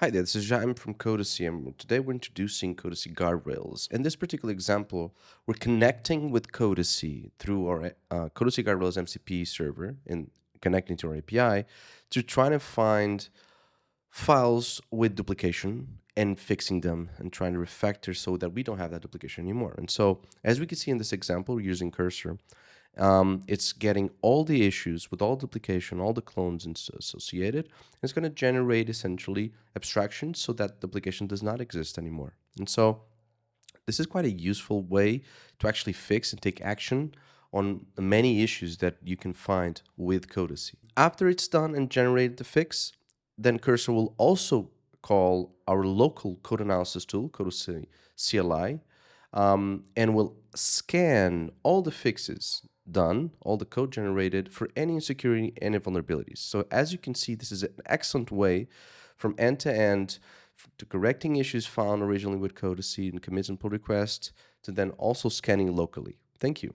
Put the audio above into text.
Hi there, this is Jaime from Codacy, and today we're introducing Codacy Guardrails. In this particular example, we're connecting with Codacy through our Codacy Guardrails MCP server and connecting to our API to try to find files with duplication and fixing them and trying to refactor so that we don't have that duplication anymore. And so, as we can see in this example, we're using Cursor. It's getting all the issues with all duplication, all the clones associated, and it's going to generate essentially abstractions so that duplication does not exist anymore. And so this is quite a useful way to actually fix and take action on the many issues that you can find with Codacy. After it's done and generated the fix, then Cursor will also call our local code analysis tool, Codacy CLI, and will scan all the fixes done, all the code generated for any insecurity, any vulnerabilities. So as you can see, this is an excellent way from end to end to correcting issues found originally with Codacy and commits and pull requests to then also scanning locally. Thank you.